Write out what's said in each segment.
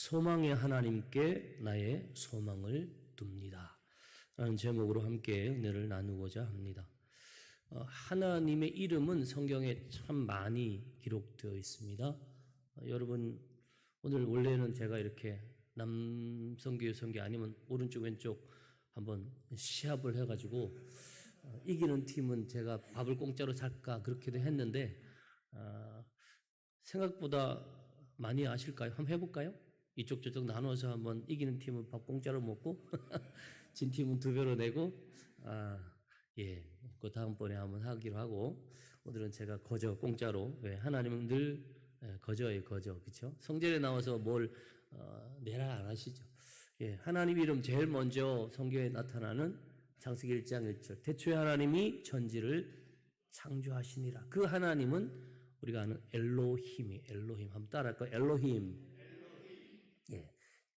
소망의 하나님께 나의 소망을 둡니다 라는 제목으로 함께 은혜를 나누고자 합니다. 하나님의 이름은 성경에 참 많이 기록되어 있습니다. 여러분 오늘 원래는 제가 이렇게 남성교 여성교 아니면 오른쪽 왼쪽 한번 시합을 해가지고 이기는 팀은 제가 밥을 공짜로 살까 그렇게도 했는데 생각보다 많이 아실까요? 한번 해볼까요? 이쪽 저쪽 나눠서 한번 이기는 팀은 밥 공짜로 먹고 진 팀은 2배로 내고 그 다음번에 한번 하기로 하고 오늘은 제가 거저 공짜로 하나님은 늘 거저예요 거저 그렇죠? 성전에 나와서 뭘 내라 안 하시죠. 하나님 이름 제일 먼저 성경에 나타나는 창세기 1장 1절 태초에 하나님이 천지를 창조하시니라. 그 하나님은 우리가 아는 엘로힘이 엘로힘 한번 따라할까요? 엘로힘.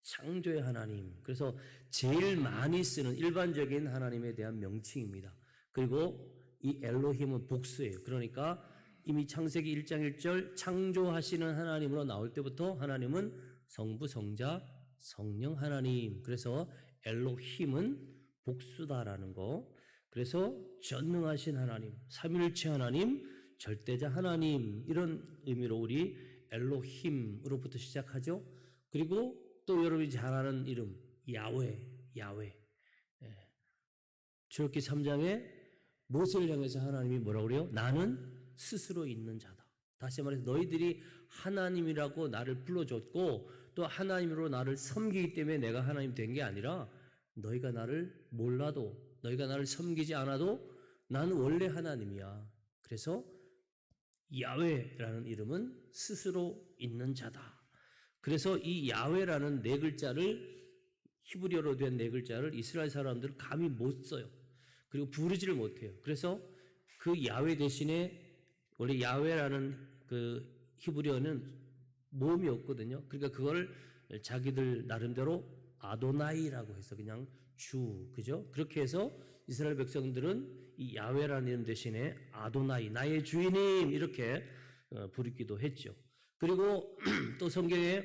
창조의 하나님. 그래서 제일 많이 쓰는 일반적인 하나님에 대한 명칭입니다. 그리고 이 엘로힘은 복수예요. 그러니까 이미 창세기 1장 1절 창조하시는 하나님으로 나올 때부터 하나님은 성부, 성자, 성령 하나님. 그래서 엘로힘은 복수다라는 거. 그래서 전능하신 하나님, 삼위일체 하나님, 절대자 하나님 이런 의미로 우리 엘로힘으로부터 시작하죠. 그리고 또 여러분이 잘 아는 이름 야훼. 출애굽기 3장에 모세를 향해서 하나님이 뭐라고 그래요? 나는 스스로 있는 자다. 다시 말해서 너희들이 하나님이라고 나를 불러줬고 또 하나님으로 나를 섬기기 때문에 내가 하나님 된 게 아니라 너희가 나를 몰라도 너희가 나를 섬기지 않아도 나는 원래 하나님이야. 그래서 야훼라는 이름은 스스로 있는 자다. 그래서 이 야훼라는 네 글자를 히브리어로 된 네 글자를 이스라엘 사람들은 감히 못 써요. 그리고 부르지를 못해요. 그래서 그 야훼 대신에 원래 야훼라는 그 히브리어는 모음이 없거든요. 그러니까 그걸 자기들 나름대로 아도나이라고 해서 그냥 주, 그죠? 그렇게 해서 이스라엘 백성들은 이 야훼라는 이름 대신에 아도나이, 나의 주인님 이렇게 부르기도 했죠. 그리고 또 성경에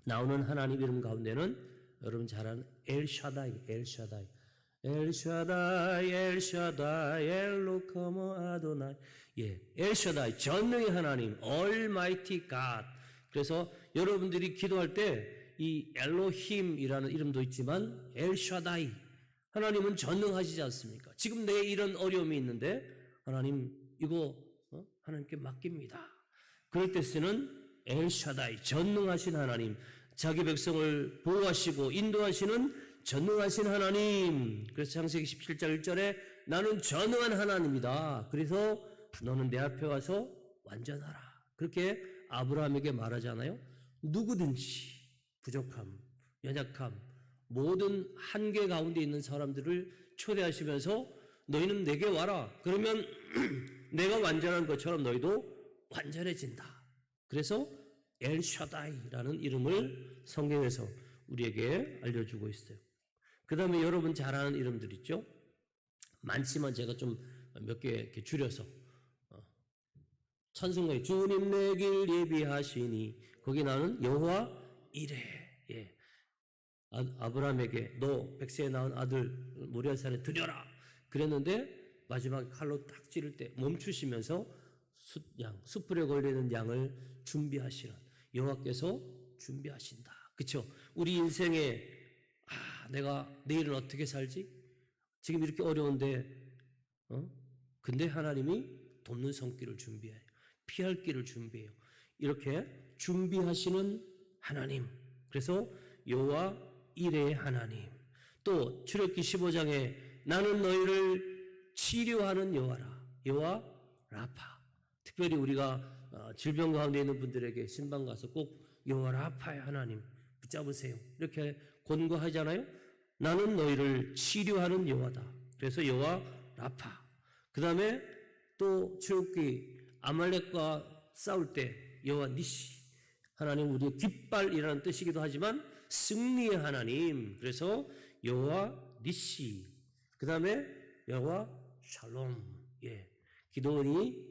나오는 하나님 이름 가운데는 여러분 잘 아는 엘샤다이 엘로카모 아도나이. 엘샤다이 전능의 하나님, Almighty God. 그래서 여러분들이 기도할 때 이 엘로힘이라는 이름도 있지만 엘샤다이 하나님은 전능하시지 않습니까? 지금 내 이런 어려움이 있는데 하나님 이거 하나님께 맡깁니다. 그럴 때 쓰는 엘샤다이 전능하신 하나님, 자기 백성을 보호하시고 인도하시는 전능하신 하나님. 그래서 창세기 17장 1절에 나는 전능한 하나님이다. 그래서 너는 내 앞에 와서 완전하라. 그렇게 아브라함에게 말하잖아요. 누구든지 부족함, 연약함, 모든 한계 가운데 있는 사람들을 초대하시면서 너희는 내게 와라. 그러면 내가 완전한 것처럼 너희도 완전해진다. 그래서 엘샤다이라는 이름을 성경에서 우리에게 알려주고 있어요. 그 다음에 여러분 잘 아는 이름들 있죠? 많지만 제가 좀 몇 개 이렇게 줄여서 찬송가에 주님 내 길 예비하시니 거기 나오는 여호와 이레. 아브라함에게 너 백세에 낳은 아들 모리아산에 드려라 그랬는데 마지막에 칼로 딱 찌를 때 멈추시면서 숯불에 걸리는 양을 준비하시는 여호와께서 준비하신다. 그렇죠? 우리 인생에 내가 내일은 어떻게 살지? 지금 이렇게 어려운데 근데 하나님이 돕는 손길을 준비해요. 피할 길을 준비해요. 이렇게 준비하시는 하나님. 그래서 여호와 이레의 하나님. 또 출애굽기 15장에 나는 너희를 치료하는 여호와라. 여호와 라파. 특별히 우리가 질병 가운데 있는 분들에게 신방 가서 꼭 여호와 라파의 하나님 붙잡으세요. 이렇게 권고하잖아요. 나는 너희를 치료하는 여호와다. 그래서 여호와 라파. 그 다음에 또 출애굽기 아말렉과 싸울 때 여호와 니시. 하나님 우리의 깃발이라는 뜻이기도 하지만 승리의 하나님. 그래서 여호와 니시. 그 다음에 여호와 샬롬. 기도원이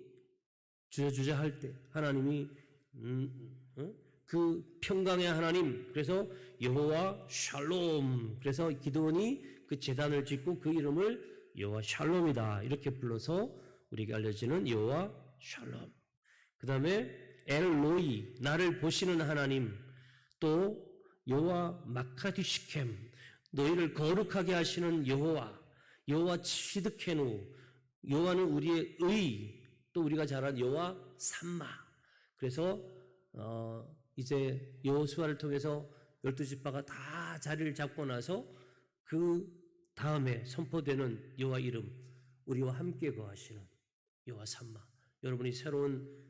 주저주저 할 때 하나님이 그 평강의 하나님. 그래서 여호와 샬롬. 그래서 기드온이 그 제단을 짓고 그 이름을 여호와 샬롬이다 이렇게 불러서 우리에게 알려지는 여호와 샬롬. 그 다음에 엘로이, 나를 보시는 하나님. 또 여호와 마카디시켐, 너희를 거룩하게 하시는 여호와. 여호와 치드케누, 여호와는 우리의 의. 또 우리가 잘 아는 여호와 삼마. 그래서 이제 여호수아를 통해서 12지파가 다 자리를 잡고 나서 그 다음에 선포되는 여호와 이름, 우리와 함께 거하시는 여호와 삼마. 여러분이 새로운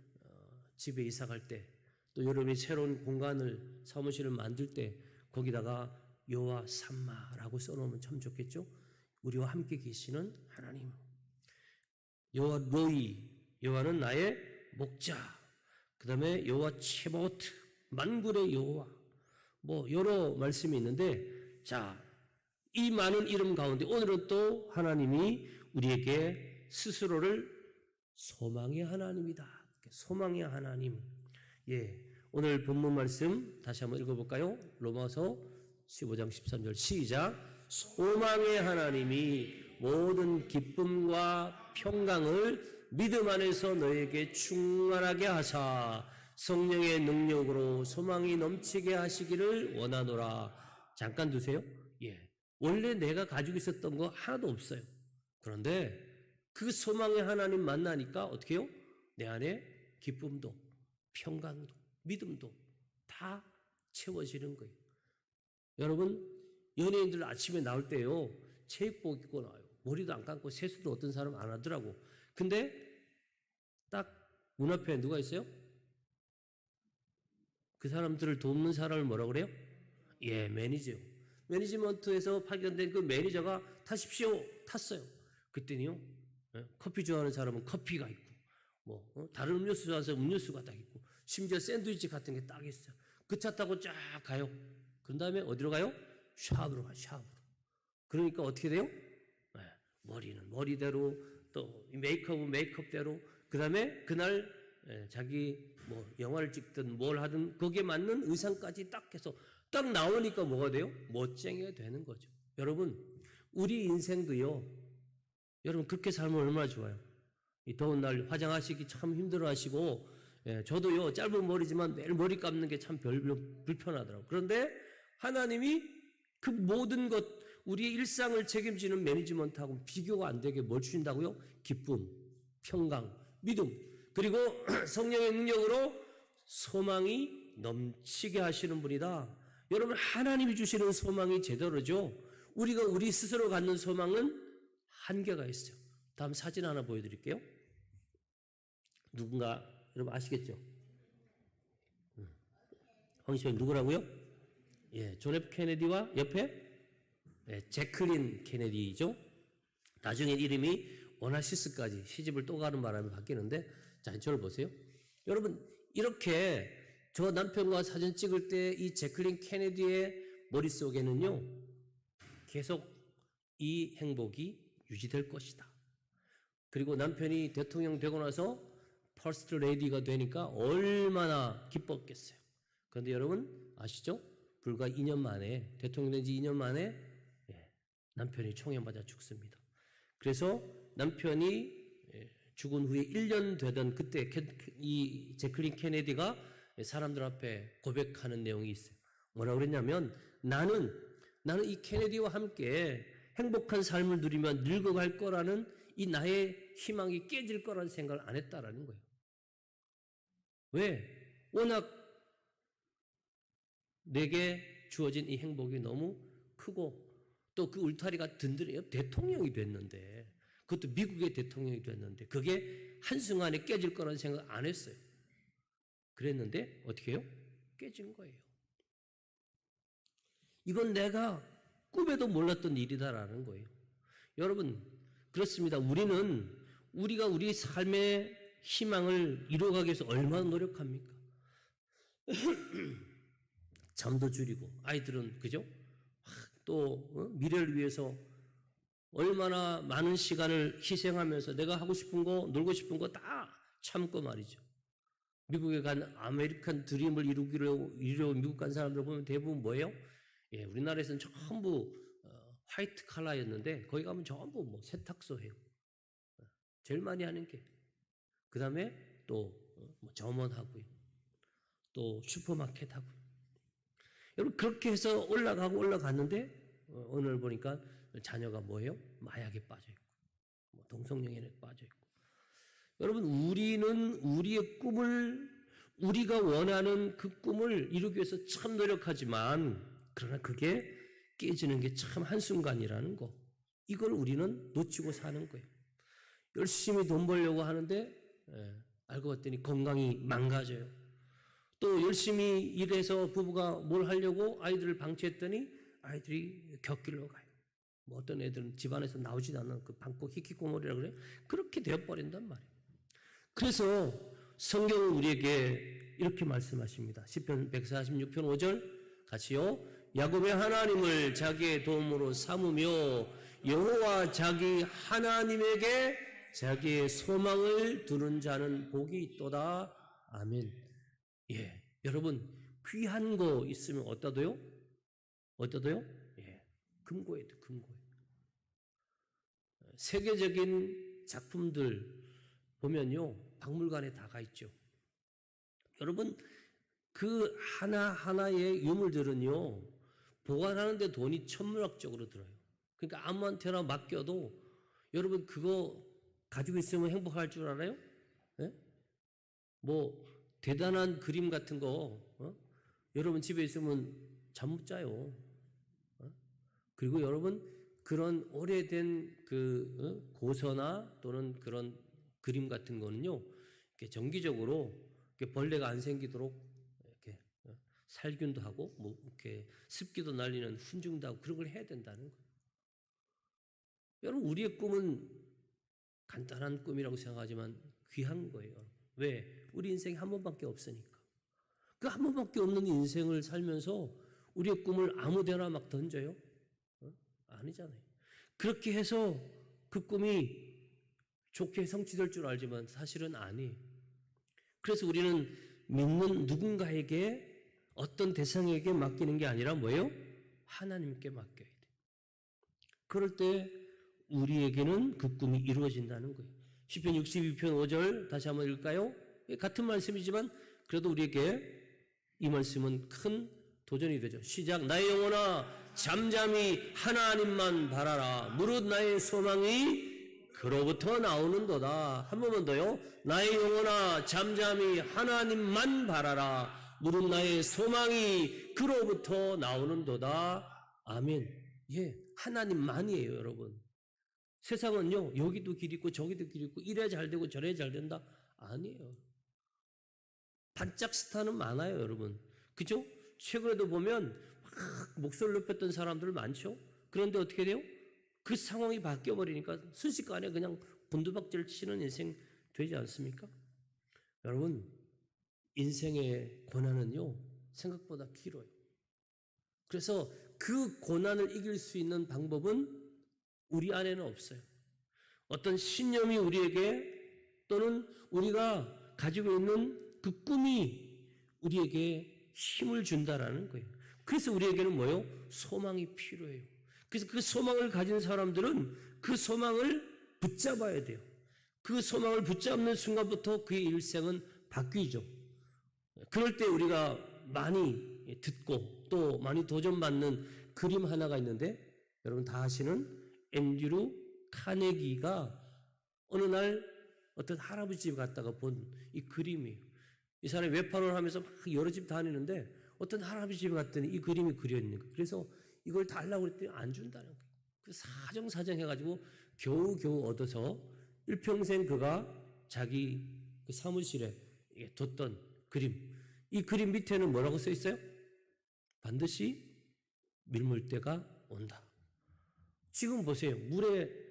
집에 이사 갈 때, 또 여러분이 새로운 공간을, 사무실을 만들 때 거기다가 여호와 삼마라고 써놓으면 참 좋겠죠? 우리와 함께 계시는 하나님. 여호와 로이, 여호와는 나의 목자. 그 다음에 여호와 체바오트, 만군의 여호와. 뭐 여러 말씀이 있는데, 자, 이 많은 이름 가운데 오늘은 또 하나님이 우리에게 스스로를 소망의 하나님이다. 소망의 하나님. 예, 오늘 본문 말씀 다시 한번 읽어볼까요? 로마서 15장 13절 시작. 소망의 하나님이 모든 기쁨과 평강을 믿음 안에서 너에게 충만하게 하사 성령의 능력으로 소망이 넘치게 하시기를 원하노라. 잠깐 두세요. 예, 원래 내가 가지고 있었던 거 하나도 없어요. 그런데 그 소망의 하나님 만나니까 어떻게 해요? 내 안에 기쁨도 평강도 믿음도 다 채워지는 거예요. 여러분, 연예인들 아침에 나올 때요, 체육복 입고 나와요. 머리도 안 감고 세수도 어떤 사람 안 하더라고. 근데 딱 문 앞에 누가 있어요? 그 사람들을 돕는 사람을 뭐라고 그래요? 예, 매니저. 매니지먼트에서 파견된 그 매니저가 타십시오. 탔어요. 그때는요, 커피 좋아하는 사람은 커피가 있고, 다른 음료수 좋아하는 사람은 음료수가 딱 있고, 심지어 샌드위치 같은 게 딱 있어요. 그 차 타고 쫙 가요. 그 다음에 어디로 가요? 샵으로 가요, 샵으로. 그러니까 어떻게 돼요? 머리는 머리대로, 또 메이크업은 메이크업대로, 그 다음에 그날 자기 영화를 찍든 뭘 하든 거기에 맞는 의상까지 딱 해서 딱 나오니까 뭐가 돼요? 멋쟁이가 되는 거죠. 여러분, 우리 인생도요, 여러분 그렇게 살면 얼마나 좋아요. 이 더운 날 화장하시기 참 힘들어 하시고, 저도요, 짧은 머리지만 매일 머리 감는 게 참 불편하더라고요. 그런데 하나님이 그 모든 것, 우리의 일상을 책임지는 매니지먼트하고 비교가 안 되게 뭘 주신다고요? 기쁨, 평강, 믿음, 그리고 성령의 능력으로 소망이 넘치게 하시는 분이다. 여러분, 하나님이 주시는 소망이 제대로죠. 우리가 우리 스스로 갖는 소망은 한계가 있어요. 다음 사진 하나 보여드릴게요. 누군가 여러분 아시겠죠? 황시영 누구라고요? 예, 존 F 케네디와 옆에 제클린 케네디죠. 나중에 이름이 오나시스까지 시집을 또 가는 바람에 바뀌는데, 자, 저를 보세요. 여러분, 이렇게 저 남편과 사진 찍을 때 이 제클린 케네디의 머릿속에는요, 계속 이 행복이 유지될 것이다. 그리고 남편이 대통령 되고 나서 퍼스트 레이디가 되니까 얼마나 기뻤겠어요. 그런데 여러분 아시죠? 불과 2년 만에, 대통령 된 지 2년 만에 남편이 총에 맞아 죽습니다. 그래서 남편이 죽은 후에 1년 되던 그때 이 제클린 케네디가 사람들 앞에 고백하는 내용이 있어요. 뭐라고 그랬냐면, 나는 이 케네디와 함께 행복한 삶을 누리며 늙어갈 거라는 이 나의 희망이 깨질 거라는 생각을 안 했다라는 거예요. 왜? 워낙 내게 주어진 이 행복이 너무 크고, 또 그 울타리가 든든해요. 대통령이 됐는데, 그것도 미국의 대통령이 됐는데, 그게 한순간에 깨질 거라는 생각 안 했어요. 그랬는데 어떻게 해요? 깨진 거예요. 이건 내가 꿈에도 몰랐던 일이다라는 거예요. 여러분, 그렇습니다. 우리가 우리 삶의 희망을 이루어가기 위해서 얼마나 노력합니까? 잠도 줄이고, 아이들은 그죠? 또 미래를 위해서 얼마나 많은 시간을 희생하면서 내가 하고 싶은 거, 놀고 싶은 거 다 참고 말이죠. 미국에 간 아메리칸 드림을 이루려 미국 간 사람들 보면 대부분 뭐예요? 예, 우리나라에서는 전부 화이트 칼라였는데 거기 가면 전부 뭐 세탁소 해요. 제일 많이 하는 게. 그 다음에 또 뭐 점원하고요. 또 슈퍼마켓 하고요. 여러분 그렇게 해서 올라갔는데 오늘 보니까 자녀가 뭐예요? 마약에 빠져있고 뭐 동성연애에 빠져있고. 여러분 우리는 우리의 꿈을 우리가 원하는 그 꿈을 이루기 위해서 참 노력하지만 그러나 그게 깨지는 게 참 한순간이라는 거. 이걸 우리는 놓치고 사는 거예요. 열심히 돈 벌려고 하는데 알고 봤더니 건강이 망가져요. 또 열심히 일해서 부부가 뭘 하려고 아이들을 방치했더니 아이들이 곁길로 가요. 뭐 어떤 애들은 집안에서 나오지도 않는 그 방콕 히키코모리라고 그래요. 그렇게 되어버린단 말이에요. 그래서 성경은 우리에게 이렇게 말씀하십니다. 시편 146편 5절 같이요. 야곱의 하나님을 자기의 도움으로 삼으며 여호와 자기 하나님에게 자기의 소망을 두는 자는 복이 있도다. 아멘. 예, 여러분 귀한 거 있으면 어떠도요? 예, 금고에도 금고에. 세계적인 작품들 보면요, 박물관에 다 가 있죠. 여러분 그 하나하나의 유물들은요 보관하는데 돈이 천문학적으로 들어요. 그러니까 아무한테나 맡겨도 여러분 그거 가지고 있으면 행복할 줄 알아요? 네? 뭐 대단한 그림 같은 거 여러분 집에 있으면 잠 못 자요. 그리고 여러분 그런 오래된 그 고서나 또는 그런 그림 같은 거는요 이렇게 정기적으로 이렇게 벌레가 안 생기도록 이렇게 살균도 하고 뭐 이렇게 습기도 날리는 훈증도 하고 그런 걸 해야 된다는 거예요. 여러분 우리의 꿈은 간단한 꿈이라고 생각하지만 귀한 거예요. 왜? 우리 인생이 한 번밖에 없으니까. 그 한 번밖에 없는 인생을 살면서 우리의 꿈을 아무데나 막 던져요? 아니잖아요. 그렇게 해서 그 꿈이 좋게 성취될 줄 알지만 사실은 아니에요. 그래서 우리는 믿는 누군가에게 어떤 대상에게 맡기는 게 아니라 뭐예요? 하나님께 맡겨야 돼요. 그럴 때 우리에게는 그 꿈이 이루어진다는 거예요. 시편 62편 5절 다시 한번 읽을까요? 같은 말씀이지만 그래도 우리에게 이 말씀은 큰 도전이 되죠. 시작. 나의 영혼아 잠잠히 하나님만 바라라. 무릇 나의 소망이 그로부터 나오는도다. 한 번만 더요. 나의 영혼아 잠잠히 하나님만 바라라. 무릇 나의 소망이 그로부터 나오는도다. 아멘. 예, 하나님만이에요, 여러분. 세상은요, 여기도 길 있고 저기도 길 있고 이래 잘 되고 저래 잘 된다. 아니에요. 반짝 스타는 많아요, 여러분. 그죠? 최근에도 보면 막 목소리 높였던 사람들 많죠? 그런데 어떻게 돼요? 그 상황이 바뀌어버리니까 순식간에 그냥 곤두박질 치는 인생 되지 않습니까? 여러분, 인생의 고난은요, 생각보다 길어요. 그래서 그 고난을 이길 수 있는 방법은 우리 안에는 없어요. 어떤 신념이 우리에게 또는 우리가 가지고 있는 그 꿈이 우리에게 힘을 준다라는 거예요. 그래서 우리에게는 뭐예요? 소망이 필요해요. 그래서 그 소망을 가진 사람들은 그 소망을 붙잡아야 돼요. 그 소망을 붙잡는 순간부터 그의 일생은 바뀌죠. 그럴 때 우리가 많이 듣고 또 많이 도전받는 그림 하나가 있는데 여러분 다 아시는 앤드류 카네기가 어느 날 어떤 할아버지 집에 갔다가 본 이 그림이에요. 이 사람이 외판을 하면서 막 여러 집 다니는데 어떤 할아버지 집에 갔더니 이 그림이 그려 있는 거예요. 그래서 이걸 달라고 그랬더니 안 준다는 거예요. 그래서 사정사정 해가지고 겨우 얻어서 일평생 그가 자기 그 사무실에 뒀던 그림. 이 그림 밑에는 뭐라고 써 있어요? 반드시 밀물 때가 온다. 지금 보세요. 물에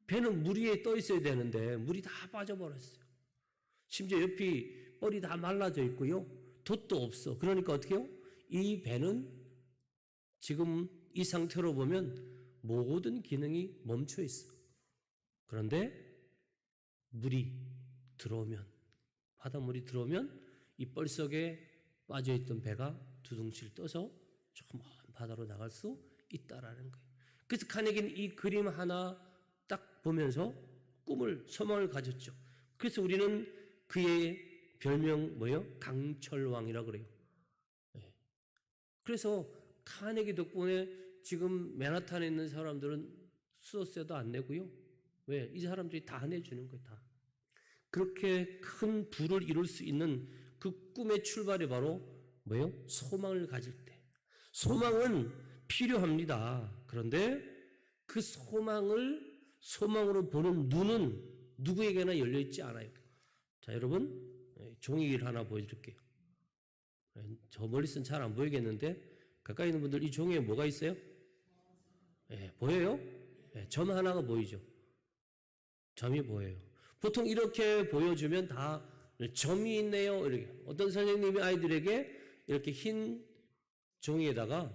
배는 물 위에 떠 있어야 되는데 물이 다 빠져버렸어요. 심지어 옆이 뻘이 다 말라져 있고요. 돛도 없어. 그러니까 어떻게 해요? 이 배는 지금 이 상태로 보면 모든 기능이 멈춰 있어. 그런데 물이 들어오면 바닷물이 들어오면 이 뻘석에 빠져있던 배가 두둥실 떠서 저 먼 바다로 나갈 수 있다라는 거예요. 그래서 카네기는 이 그림 하나 딱 보면서 소망을 가졌죠. 그래서 우리는 그의 별명 뭐예요? 강철왕이라고 그래요. 그래서 카네기 덕분에 지금 맨하탄에 있는 사람들은 수도세도 안 내고요. 왜? 이 사람들이 다 내주는 거예요. 다. 그렇게 큰 부를 이룰 수 있는 그 꿈의 출발이 바로 뭐예요? 소망을 가질 때. 소망은 필요합니다. 그런데 그 소망으로 보는 눈은 누구에게나 열려있지 않아요. 자, 여러분 종이를 하나 보여드릴게요. 저 멀리서는 잘 안 보이겠는데 가까이 있는 분들 이 종이에 뭐가 있어요? 보여요? 점 하나가 보이죠? 점이 보여요. 보통 이렇게 보여주면 다 점이 있네요. 이렇게. 어떤 선생님이 아이들에게 이렇게 흰 종이에다가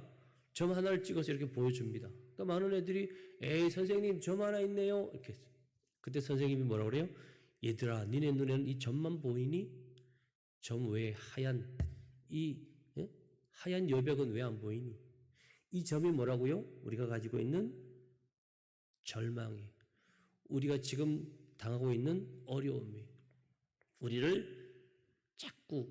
점 하나를 찍어서 이렇게 보여줍니다. 그러니까 많은 애들이 에이 선생님 점 하나 있네요. 이렇게 했어요. 그때 선생님이 뭐라고 그래요? 얘들아 니네 눈에는 이 점만 보이니? 점 외에 하얀 여백은 왜 안 보이니? 이 점이 뭐라고요? 우리가 가지고 있는 절망이, 우리가 지금 당하고 있는 어려움이 우리를 자꾸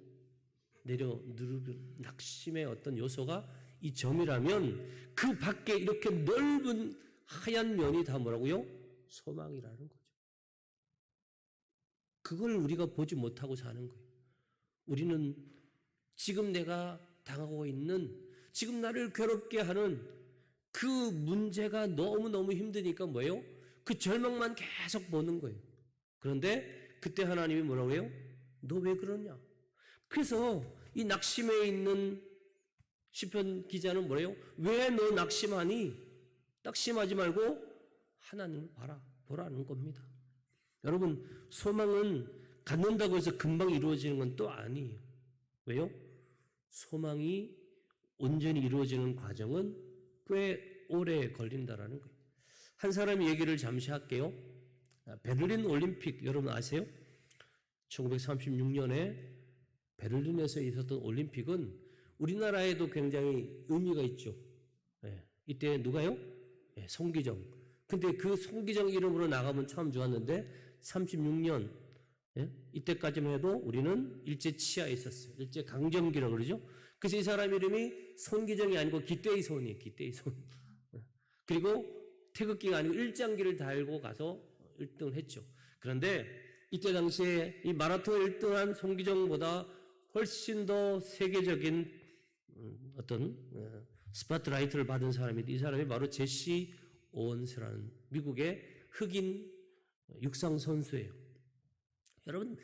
누르는 낙심의 어떤 요소가 이 점이라면 그 밖에 이렇게 넓은 하얀 면이 다 뭐라고요? 소망이라는 거죠. 그걸 우리가 보지 못하고 사는 거예요. 우리는 지금 내가 당하고 있는, 지금 나를 괴롭게 하는 그 문제가 너무너무 힘드니까 뭐예요? 그 절망만 계속 보는 거예요. 그런데 그때 하나님이 뭐라고 해요? 너 왜 그러냐? 그래서 이 낙심에 있는 시편 기자는 뭐래요? 왜 너 낙심하니? 낙심하지 말고 하나님을 보라는 겁니다. 여러분, 소망은 갖는다고 해서 금방 이루어지는 건 또 아니에요. 왜요? 소망이 온전히 이루어지는 과정은 꽤 오래 걸린다라는 거예요. 한 사람의 얘기를 잠시 할게요. 베를린 올림픽 여러분 아세요? 1936년에 베를린에서 있었던 올림픽은 우리나라에도 굉장히 의미가 있죠. 이때 누가요? 송기정. 근데 그 송기정 이름으로 나가면 참 좋았는데 36년 이때까지만 해도 우리는 일제 치하에 있었어요. 일제 강점기라고 그러죠. 그래서 이 사람 이름이 손기정이 아니고 기대이손이에요. 기대이손. 그리고 태극기가 아니고 일장기를 달고 가서 1등을 했죠. 그런데 이때 당시에 이 마라톤 1등한 손기정보다 훨씬 더 세계적인 어떤 스포트라이트를 받은 사람인데 이 사람이 바로 제시 오원스라는 미국의 흑인 육상 선수예요. 여러분,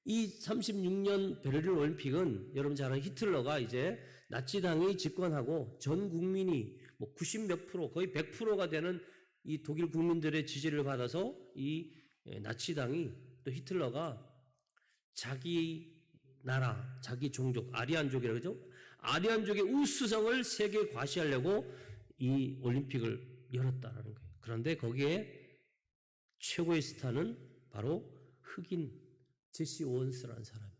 이 36년 베를린 올림픽은 여러분 잘 아는 히틀러가 이제 나치당이 집권하고 전 국민이 뭐 90몇 프로, 거의 100%가 되는 이 독일 국민들의 지지를 받아서 이 나치당이 또 히틀러가 자기 나라, 자기 종족, 아리안족이라고 그러죠? 아리안족의 우수성을 세계에 과시하려고 이 올림픽을 열었다라는 거예요. 그런데 거기에 최고의 스타는 바로 흑인 제시 오원스라는 사람이에요.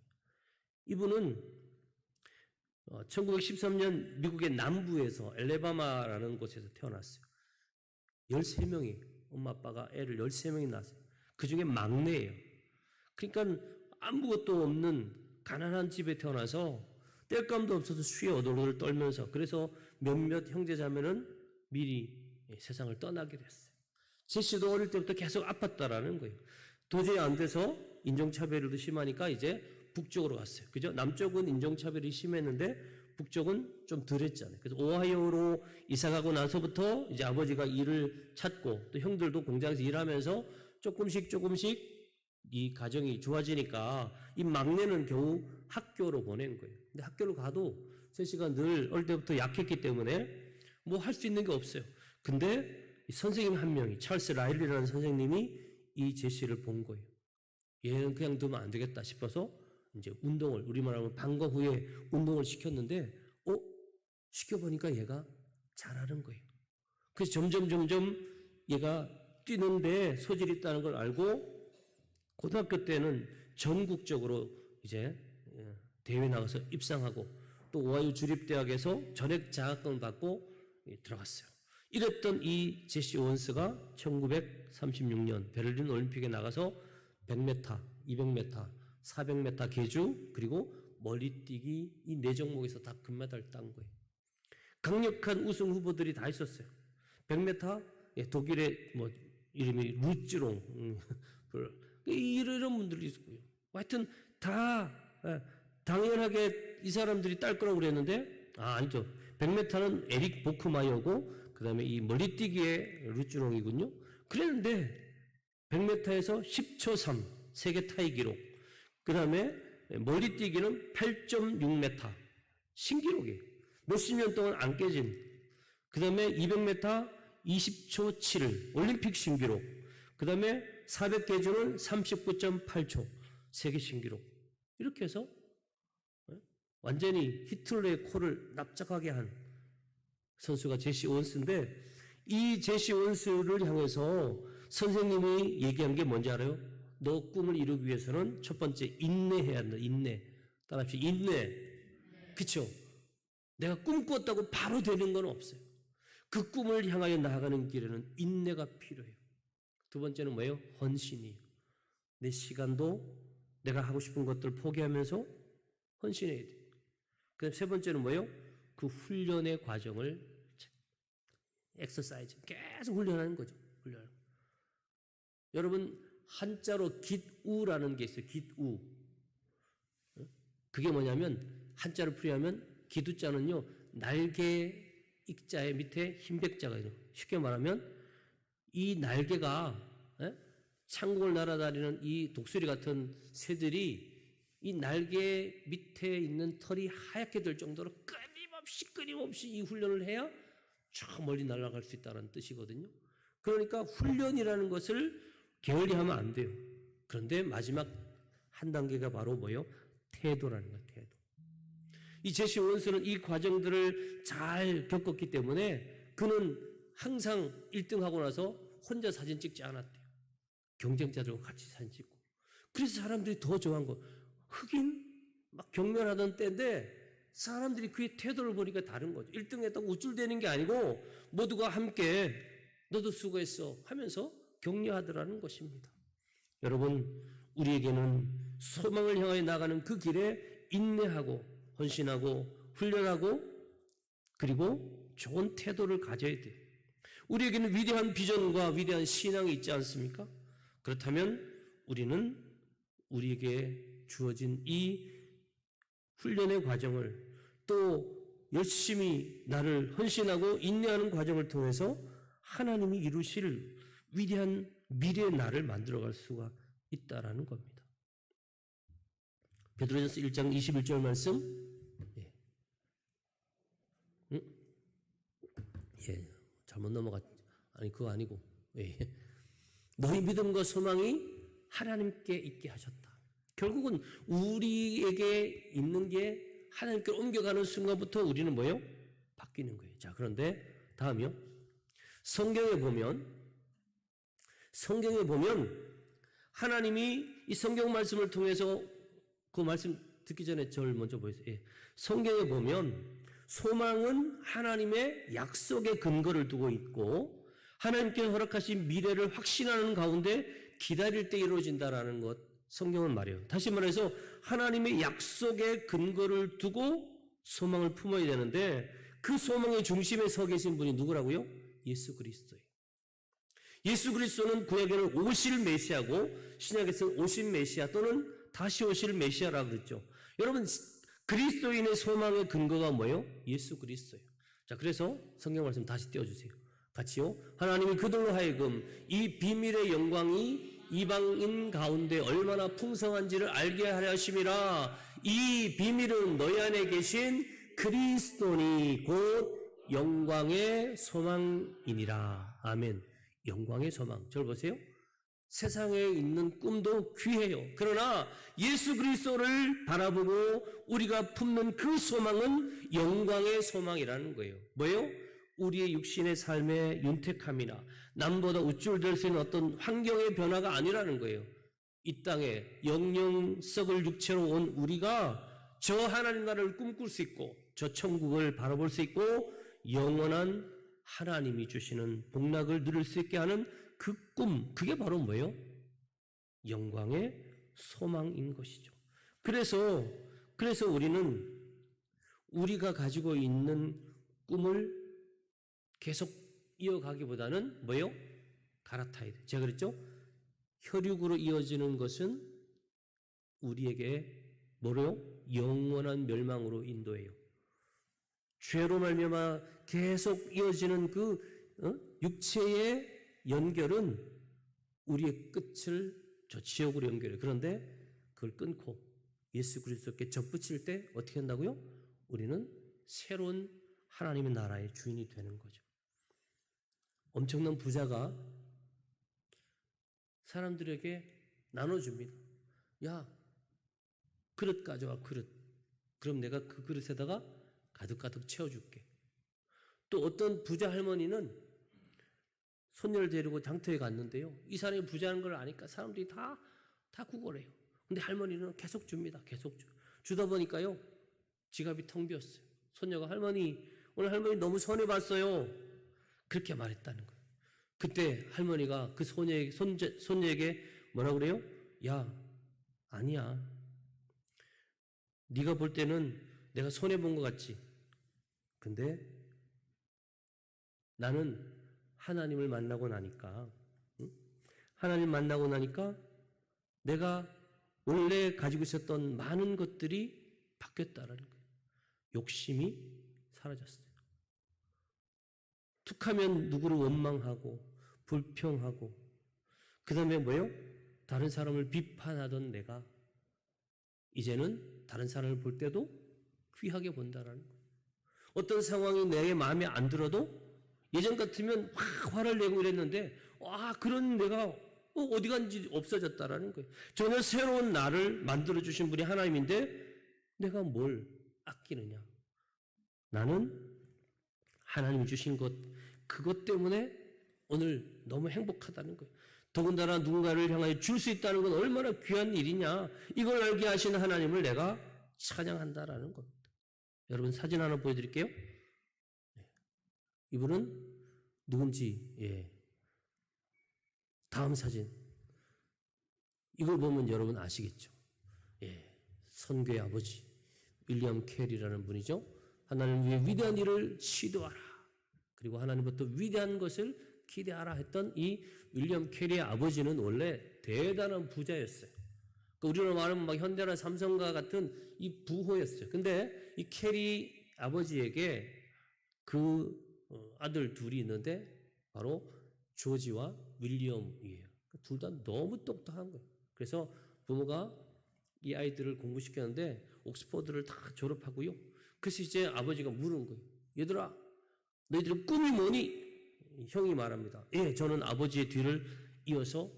이분은 1913년 미국의 남부에서 엘레바마라는 곳에서 태어났어요. 13명이, 엄마 아빠가 애를 13명이 낳았어요. 그 중에 막내예요. 그러니까 아무것도 없는 가난한 집에 태어나서 뗄감도 없어서 수에 오돌오돌 떨면서, 그래서 몇몇 형제자매는 미리 세상을 떠나게 됐어요. 제시도 어릴 때부터 계속 아팠다라는 거예요. 도저히 안 돼서 인종차별도 심하니까 이제 북쪽으로 갔어요. 그죠? 남쪽은 인종차별이 심했는데 북쪽은 좀 덜 했잖아요. 그래서 오하이오로 이사가고 나서부터 이제 아버지가 일을 찾고 또 형들도 공장에서 일하면서 조금씩 이 가정이 좋아지니까 이 막내는 겨우 학교로 보낸 거예요. 근데 학교를 가도 제시가 늘 어릴 때부터 약했기 때문에 뭐 할 수 있는 게 없어요. 근데 선생님 한 명이, 찰스 라일리라는 선생님이 이 제시를 본 거예요. 얘는 그냥 두면 안 되겠다 싶어서 이제 운동을, 우리말 하면 방과 후에 운동을 시켰는데, 시켜보니까 얘가 잘하는 거예요. 그래서 점점 얘가 뛰는데 소질이 있다는 걸 알고, 고등학교 때는 전국적으로 이제 대회 나가서 입상하고 또 오하이오 주립대학에서 전액 장학금을 받고 들어갔어요. 이랬던 이 제시 오원스가 1936년 베를린 올림픽에 나가서 100m, 200m, 400m 계주 그리고 멀리뛰기 이 네 종목에서 다 금메달을 딴 거예요. 강력한 우승 후보들이 다 있었어요. 100m 독일의 뭐 이름이 루찌롱 이런 분들이 있었고요. 하여튼 다 당연하게 이 사람들이 딸 거라고 그랬는데 아니죠. 100m는 에릭 보크마이어고 그 다음에 이 멀리뛰기의 루찌롱이군요. 그랬는데 100m에서 10초 3 세계 타이 기록 그 다음에 멀리뛰기는 8.6m 신기록이에요. 몇십 년 동안 안 깨진 그 다음에 200m 20초 7 올림픽 신기록 그 다음에 400계주는 39.8초 세계 신기록 이렇게 해서 완전히 히틀러의 코를 납작하게 한 선수가 제시 오원스인데 이 제시 오원스를 향해서 선생님이 얘기한 게 뭔지 알아요? 너 꿈을 이루기 위해서는 첫 번째 인내해야 한다. 인내. 따라합시다. 인내. 그쵸? 내가 꿈꾸었다고 바로 되는 건 없어요. 그 꿈을 향하여 나아가는 길에는 인내가 필요해요. 두 번째는 뭐예요? 헌신이에요. 내 시간도 내가 하고 싶은 것들을 포기하면서 헌신해야 돼요. 그 다음 세 번째는 뭐예요? 그 훈련의 과정을 엑서사이즈 계속 훈련하는 거죠. 훈련. 여러분 한자로 깃우라는 게 있어요. 깃우. 그게 뭐냐면 한자로 풀이하면 기두자는요 날개 익자의 밑에 흰백자가 있어요. 쉽게 말하면 이 날개가 창공을 날아다니는 이 독수리 같은 새들이 이 날개 밑에 있는 털이 하얗게 될 정도로 끊임없이 이 훈련을 해야 저 멀리 날아갈 수 있다는 뜻이거든요. 그러니까 훈련이라는 것을 게을리하면 안 돼요. 그런데 마지막 한 단계가 바로 뭐예요? 태도라는 거예요. 태도. 이 제시 오원스는 이 과정들을 잘 겪었기 때문에 그는 항상 1등하고 나서 혼자 사진 찍지 않았대요. 경쟁자들과 같이 사진 찍고. 그래서 사람들이 더 좋아한 거. 흑인 막 경멸하던 때인데 사람들이 그의 태도를 보니까 다른 거죠. 1등 했다고 우쭐대는 게 아니고 모두가 함께 너도 수고했어 하면서 격려하더라는 것입니다. 여러분 우리에게는 소망을 향하여 나가는 그 길에 인내하고 헌신하고 훈련하고 그리고 좋은 태도를 가져야 돼요. 우리에게는 위대한 비전과 위대한 신앙이 있지 않습니까? 그렇다면 우리는 우리에게 주어진 이 훈련의 과정을 또 열심히 나를 헌신하고 인내하는 과정을 통해서 하나님이 이루실 위대한 미래의 나를 만들어갈 수가 있다라는 겁니다. 베드로전서 1장 21절 말씀. 잘못 넘어갔. 아니 그거 아니고. 너희 믿음과 소망이 하나님께 있게 하셨다. 결국은 우리에게 있는 게 하나님께 옮겨가는 순간부터 우리는 뭐예요? 바뀌는 거예요. 자, 그런데 다음이요. 성경에 보면 하나님이 이 성경 말씀을 통해서 그 말씀 듣기 전에 저를 먼저 보세요. 성경에 보면 소망은 하나님의 약속의 근거를 두고 있고 하나님께서 허락하신 미래를 확신하는 가운데 기다릴 때 이루어진다라는 것 성경은 말해요. 다시 말해서 하나님의 약속의 근거를 두고 소망을 품어야 되는데 그 소망의 중심에 서 계신 분이 누구라고요? 예수 그리스도예요. 예수 그리스도는 구약에는 오실 메시아고 신약에서는 오신 메시아 또는 다시 오실 메시아라고 그랬죠. 여러분 그리스도인의 소망의 근거가 뭐예요? 예수 그리스도예요. 자, 그래서 성경 말씀 다시 띄워주세요. 같이요. 하나님이 그들로 하여금 이 비밀의 영광이 이방인 가운데 얼마나 풍성한지를 알게 하려 하심이라. 이 비밀은 너희 안에 계신 그리스도니 곧 영광의 소망이니라. 아멘. 영광의 소망. 저를 보세요. 세상에 있는 꿈도 귀해요. 그러나 예수 그리스도를 바라보고 우리가 품는 그 소망은 영광의 소망이라는 거예요. 뭐예요? 우리의 육신의 삶의 윤택함이나 남보다 우쭐될 수 있는 어떤 환경의 변화가 아니라는 거예요. 이 땅에 영영 썩을 육체로 온 우리가 저 하나님 나라를 꿈꿀 수 있고 저 천국을 바라볼 수 있고 영원한 하나님이 주시는 복락을 누릴 수 있게 하는 그 꿈, 그게 바로 뭐예요? 영광의 소망인 것이죠. 그래서 우리는 우리가 가지고 있는 꿈을 계속 이어가기보다는 뭐예요? 갈아타야 돼. 제가 그랬죠? 혈육으로 이어지는 것은 우리에게 뭐래요? 영원한 멸망으로 인도해요. 죄로 말미암아 계속 이어지는 그 육체의 연결은 우리의 끝을 저 지옥으로 연결해요. 그런데 그걸 끊고 예수 그리스도께 접붙일 때 어떻게 한다고요? 우리는 새로운 하나님의 나라의 주인이 되는 거죠. 엄청난 부자가 사람들에게 나눠줍니다. 야, 그릇 가져와, 그릇. 그럼 내가 그 그릇에다가 가득가득 채워줄게. 또 어떤 부자 할머니는 손녀를 데리고 장터에 갔는데요. 이 사람이 부자인 걸 아니까 사람들이 다 구걸해요. 근데 할머니는 계속 줍니다. 계속 주다 보니까요. 지갑이 텅 비었어요. 손녀가 할머니, 오늘 할머니 너무 손해봤어요. 그렇게 말했다는 거예요. 그때 할머니가 그 손녀에게 뭐라 그래요? 야, 아니야. 네가 볼 때는 내가 손해본 것 같지. 근데 나는 하나님을 만나고 나니까, 하나님 만나고 나니까 내가 원래 가지고 있었던 많은 것들이 바뀌었다라는 거예요. 욕심이 사라졌어요. 툭하면 누구를 원망하고 불평하고 그 다음에 뭐예요? 다른 사람을 비판하던 내가 이제는 다른 사람을 볼 때도 귀하게 본다라는 거예요. 어떤 상황이 내 마음에 안 들어도 예전 같으면 화를 내고 이랬는데 그런 내가 어디 간지 없어졌다라는 거예요. 전혀 새로운 나를 만들어주신 분이 하나님인데 내가 뭘 아끼느냐. 나는 하나님이 주신 것, 그것 때문에 오늘 너무 행복하다는 거예요. 더군다나 누군가를 향하여 줄 수 있다는 건 얼마나 귀한 일이냐. 이걸 알게 하시는 하나님을 내가 찬양한다라는 겁니다. 여러분 사진 하나 보여드릴게요. 이분은 누군지, 다음 사진. 이걸 보면 여러분 아시겠죠? 선교의 아버지 윌리엄 캐리라는 분이죠. 하나님 위해 위대한 일을 시도하라. 그리고 하나님부터 위대한 것을 기대하라 했던 이 윌리엄 캐리의 아버지는 원래 대단한 부자였어요. 우리로 말하면 막 현대나 삼성과 같은 이 부호였어요. 근데 이 캐리 아버지에게 그 아들 둘이 있는데 바로 조지와 윌리엄이에요. 둘 다 너무 똑똑한 거예요. 그래서 부모가 이 아이들을 공부시켰는데 옥스퍼드를 다 졸업하고요. 그래서 이제 아버지가 물은 거예요. 얘들아, 너희들은 꿈이 뭐니? 형이 말합니다. 저는 아버지의 뒤를 이어서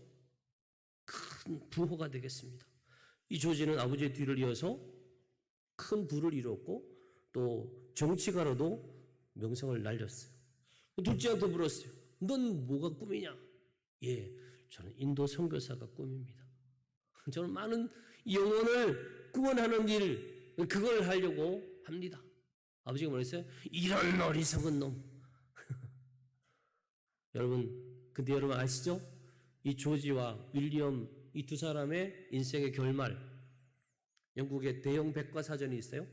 큰 부호가 되겠습니다. 이 조지는 아버지의 뒤를 이어서 큰 부를 이뤘고 또 정치가로도 명성을 날렸어요. 둘째한테 물었어요. 넌 뭐가 꿈이냐? 저는 인도 선교사가 꿈입니다. 저는 많은 영혼을 구원하는 일, 그걸 하려고 합니다. 아버지가 뭐랬어요? 이런 어리석은 놈. 근데 여러분 아시죠? 이 조지와 윌리엄 이 두 사람의 인생의 결말, 영국의 대형 백과사전이 있어요.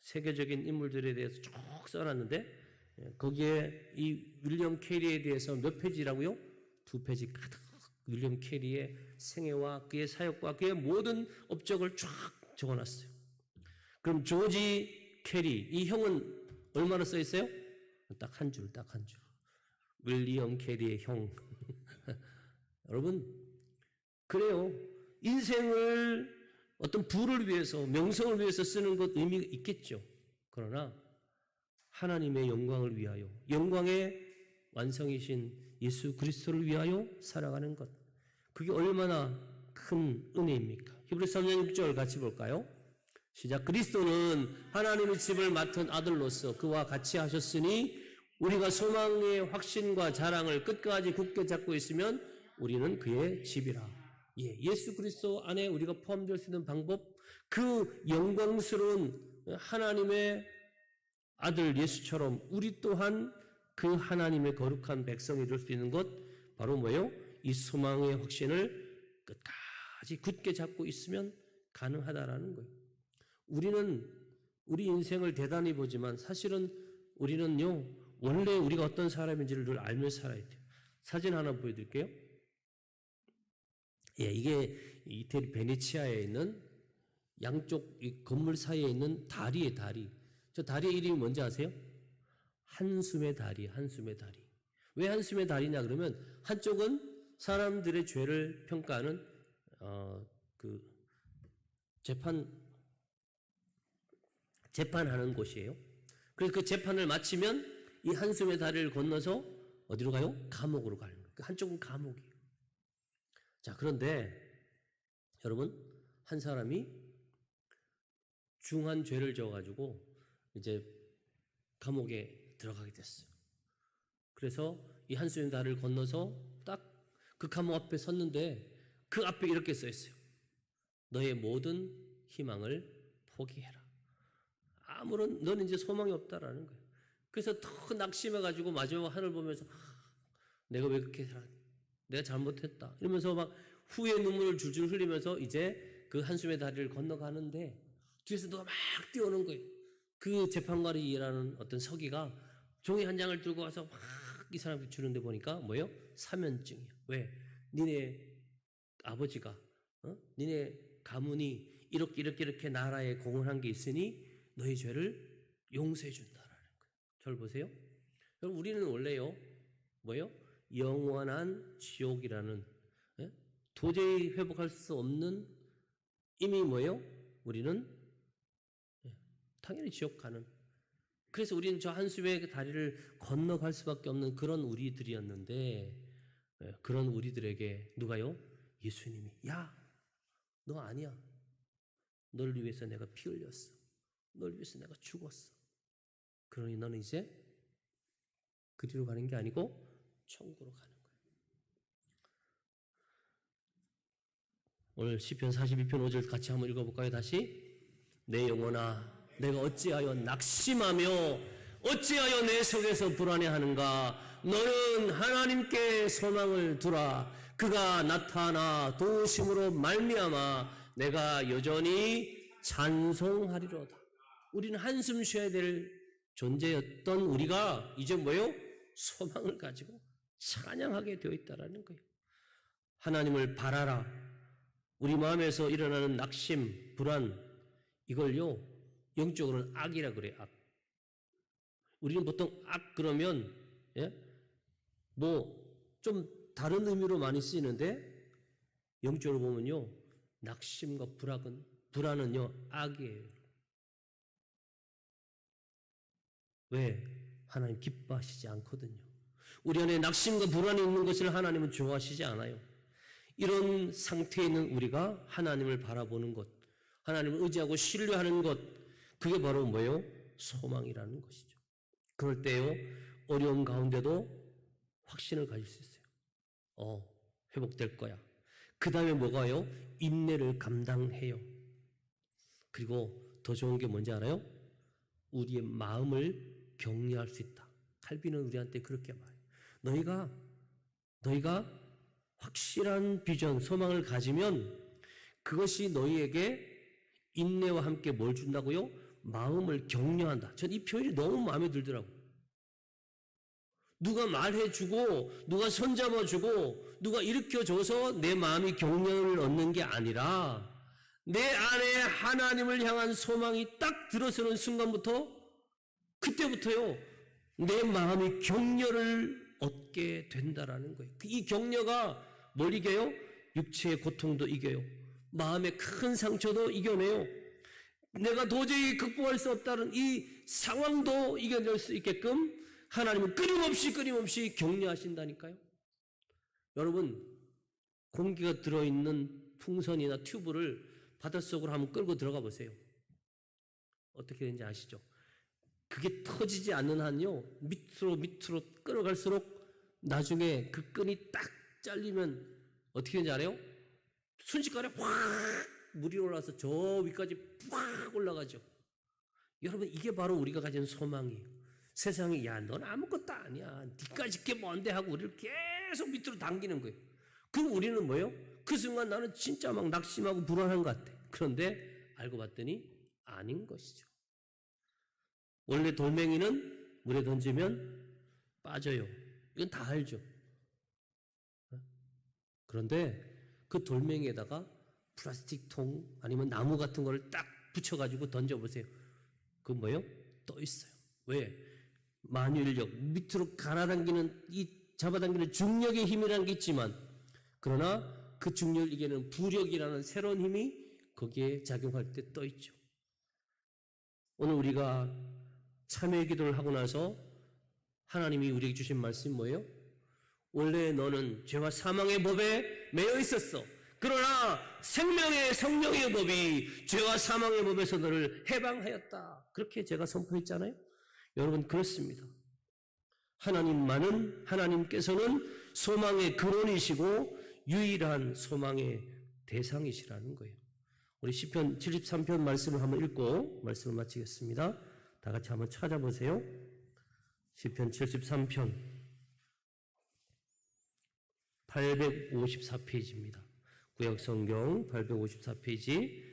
세계적인 인물들에 대해서 쭉 써놨는데 거기에 이 윌리엄 캐리에 대해서 몇 페이지라고요? 2페이지 가득 윌리엄 캐리의 생애와 그의 사역과 그의 모든 업적을 쫙 적어놨어요. 그럼 조지 캐리 이 형은 얼마나 써 있어요? 딱 한 줄. 윌리엄 캐리의 형. 여러분 그래요. 인생을 어떤 부를 위해서 명성을 위해서 쓰는 것 의미가 있겠죠. 그러나 하나님의 영광을 위하여 영광의 완성이신 예수 그리스도를 위하여 살아가는 것, 그게 얼마나 큰 은혜입니까? 히브리서 3장 6절 같이 볼까요? 시작. 그리스도는 하나님의 집을 맡은 아들로서 그와 같이 하셨으니 우리가 소망의 확신과 자랑을 끝까지 굳게 잡고 있으면 우리는 그의 집이라. 예수 그리스도 안에 우리가 포함될 수 있는 방법, 그 영광스러운 하나님의 아들 예수처럼 우리 또한 그 하나님의 거룩한 백성이 될 수 있는 것, 바로 뭐예요? 이 소망의 확신을 끝까지 굳게 잡고 있으면 가능하다라는 거예요. 우리는 우리 인생을 대단히 보지만 사실은 우리는요, 원래 우리가 어떤 사람인지를 늘 알며 살아야 돼요. 사진 하나 보여드릴게요. 이게 이태리 베네치아에 있는 양쪽 이 건물 사이에 있는 다리예요, 다리. 저 다리의 이름이 뭔지 아세요? 한숨의 다리, 한숨의 다리. 왜 한숨의 다리냐 그러면 한쪽은 사람들의 죄를 평가하는 재판하는 곳이에요. 그래서 그 재판을 마치면 이 한숨의 다리를 건너서 어디로 가요? 감옥으로 가는 거예요. 한쪽은 감옥이에요. 자, 그런데 여러분, 한 사람이 중한 죄를 져가지고 이제 감옥에 들어가게 됐어요. 그래서 이 한숨의 다리를 건너서 딱 그 감옥 앞에 섰는데 그 앞에 이렇게 써 있어요. 너의 모든 희망을 포기해라. 너는 이제 소망이 없다라는 거예요. 그래서 더 낙심해가지고 마지막 하늘 보면서 내가 왜 그렇게 살았지? 내가 잘못했다. 이러면서 막 후회 눈물을 줄줄 흘리면서 이제 그 한숨의 다리를 건너가는데 뒤에서 누가 막 뛰어오는 거예요. 그 재판관이 일하는 어떤 서기가 종이 한 장을 들고 와서 막 이 사람한테 주는데 보니까 뭐예요? 사면증이야. 왜? 니네 아버지가, 니네 가문이 이렇게 나라에 공헌한 게 있으니 너희 죄를 용서해 준다라는 거예요. 저를 보세요. 여러분, 우리는 원래요, 뭐예요? 영원한 지옥이라는, 도저히 회복할 수 없는, 이미 뭐예요? 우리는 당연히 지옥 가는. 그래서 우리는 저 한숨의 다리를 건너갈 수밖에 없는 그런 우리들이었는데, 그런 우리들에게 누가요? 예수님이, 야, 너 아니야. 널 위해서 내가 피 흘렸어. 널 위해서 내가 죽었어. 그러니 너는 이제 그리로 가는 게 아니고 천국으로 가는 거예요. 오늘 시편 42편 5절 같이 한번 읽어볼까요? 다시. 내 영혼아, 내가 어찌하여 낙심하며 어찌하여 내 속에서 불안해하는가? 너는 하나님께 소망을 두라. 그가 나타나 도우심으로 말미암아 내가 여전히 찬송하리로다. 우리는 한숨 쉬어야 될 존재였던 우리가 이제 뭐요? 소망을 가지고 찬양하게 되어 있다라는 거예요. 하나님을 바라라. 우리 마음에서 일어나는 낙심, 불안, 이걸요, 영적으로는 악이라 그래요, 악. 우리는 보통 악 그러면, 좀 다른 의미로 많이 쓰이는데, 영적으로 보면요, 낙심과 불안은요, 악이에요. 왜? 하나님 기뻐하시지 않거든요. 우리 안에 낙심과 불안이 있는 것을 하나님은 좋아하시지 않아요. 이런 상태에 있는 우리가 하나님을 바라보는 것, 하나님을 의지하고 신뢰하는 것, 그게 바로 뭐예요? 소망이라는 것이죠. 그럴 때요, 어려움 가운데도 확신을 가질 수 있어요. 회복될 거야. 그 다음에 뭐가요? 인내를 감당해요. 그리고 더 좋은 게 뭔지 알아요? 우리의 마음을 격려할 수 있다. 칼빈은 우리한테 그렇게 말해요. 너희가 확실한 비전, 소망을 가지면 그것이 너희에게 인내와 함께 뭘 준다고요? 마음을 격려한다. 전 이 표현이 너무 마음에 들더라고요. 누가 말해주고, 누가 손잡아주고, 누가 일으켜줘서 내 마음이 격려를 얻는 게 아니라 내 안에 하나님을 향한 소망이 딱 들어서는 순간부터, 그때부터요, 내 마음이 격려를 얻게 된다라는 거예요. 이 격려가 뭘 이겨요? 육체의 고통도 이겨요. 마음의 큰 상처도 이겨내요. 내가 도저히 극복할 수 없다는 이 상황도 이겨낼 수 있게끔 하나님은 끊임없이 격려하신다니까요. 여러분, 공기가 들어있는 풍선이나 튜브를 바닷속으로 한번 끌고 들어가 보세요. 어떻게 되는지 아시죠? 그게 터지지 않는 한요, 밑으로 끌어갈수록 나중에 그 끈이 딱 잘리면 어떻게 되는지 알아요? 순식간에 확 물이 올라서 저 위까지 확 올라가죠. 여러분, 이게 바로 우리가 가진 소망이에요. 세상이 야, 넌 아무것도 아니야, 니까지 게 뭔데 하고 우리를 계속 밑으로 당기는 거예요. 그럼 우리는 뭐예요? 그 순간 나는 진짜 막 낙심하고 불안한 것 같아. 그런데 알고 봤더니 아닌 것이죠. 원래 돌멩이는 물에 던지면 빠져요. 이건 다 알죠. 그런데 그 돌멩이에다가 플라스틱 통 아니면 나무 같은 거를 딱 붙여가지고 던져보세요. 그 뭐예요? 떠 있어요. 왜? 만유인력, 밑으로 갈아당기는, 이 잡아당기는 중력의 힘이라는 게 있지만, 그러나 그 중력을 이기는 부력이라는 새로운 힘이 거기에 작용할 때 떠 있죠. 오늘 우리가 참회 기도를 하고 나서 하나님이 우리에게 주신 말씀이 뭐예요? 원래 너는 죄와 사망의 법에 매여 있었어. 그러나 생명의 성령의 법이 죄와 사망의 법에서 너를 해방하였다. 그렇게 제가 선포했잖아요. 여러분, 그렇습니다. 하나님께서는 소망의 근원이시고 유일한 소망의 대상이시라는 거예요. 우리 시편 73편 말씀을 한번 읽고 말씀을 마치겠습니다. 다 같이 한번 찾아보세요. 시편 73편 854페이지입니다. 구약성경 854페이지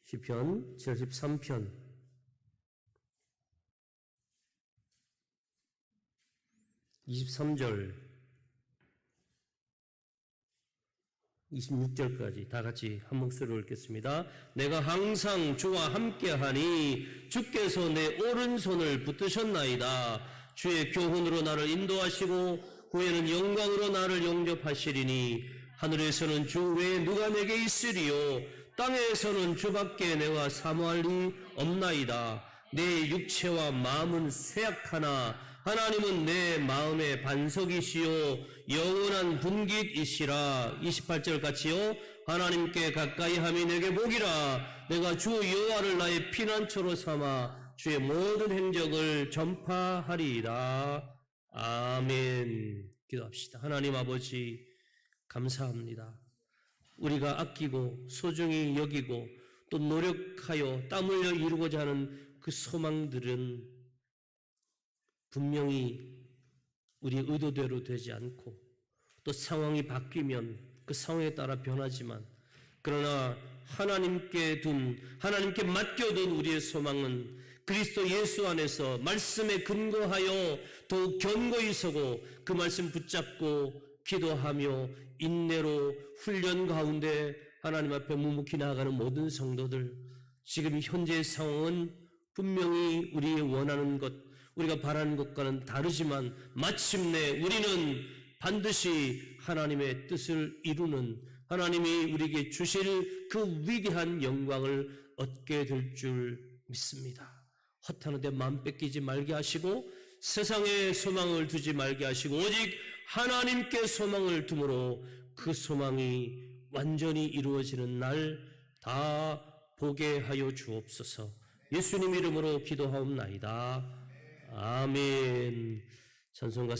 시편 73편 23절 26절까지 다 같이 한 목소리로 읽겠습니다. 내가 항상 주와 함께하니 주께서 내 오른손을 붙드셨나이다. 주의 교훈으로 나를 인도하시고 후에는 영광으로 나를 영접하시리니 하늘에서는 주 외에 누가 내게 있으리요 땅에서는 주밖에 내가 사모할 리 없나이다. 내 육체와 마음은 쇠약하나 하나님은 내 마음의 반석이시요 영원한 분깃이시라. 28절 같이요. 하나님께 가까이 함이 내게 복이라. 내가 주 여호와를 나의 피난처로 삼아 주의 모든 행적을 전파하리이다. 아멘. 기도합시다. 하나님 아버지, 감사합니다. 우리가 아끼고 소중히 여기고 또 노력하여 땀 흘려 이루고자 하는 그 소망들은 분명히 우리의 의도대로 되지 않고 또 상황이 바뀌면 그 상황에 따라 변하지만, 그러나 하나님께 맡겨둔 우리의 소망은 그리스도 예수 안에서 말씀에 근거하여 더욱 견고히 서고 그 말씀 붙잡고 기도하며 인내로 훈련 가운데 하나님 앞에 묵묵히 나아가는 모든 성도들, 지금 현재의 상황은 분명히 우리의 원하는 것, 우리가 바라는 것과는 다르지만 마침내 우리는 반드시 하나님의 뜻을 이루는, 하나님이 우리에게 주실 그 위대한 영광을 얻게 될 줄 믿습니다. 허탄한데 마음 뺏기지 말게 하시고 세상에 소망을 두지 말게 하시고 오직 하나님께 소망을 두므로 그 소망이 완전히 이루어지는 날 다 보게 하여 주옵소서. 예수님 이름으로 기도하옵나이다. 아멘. 찬송가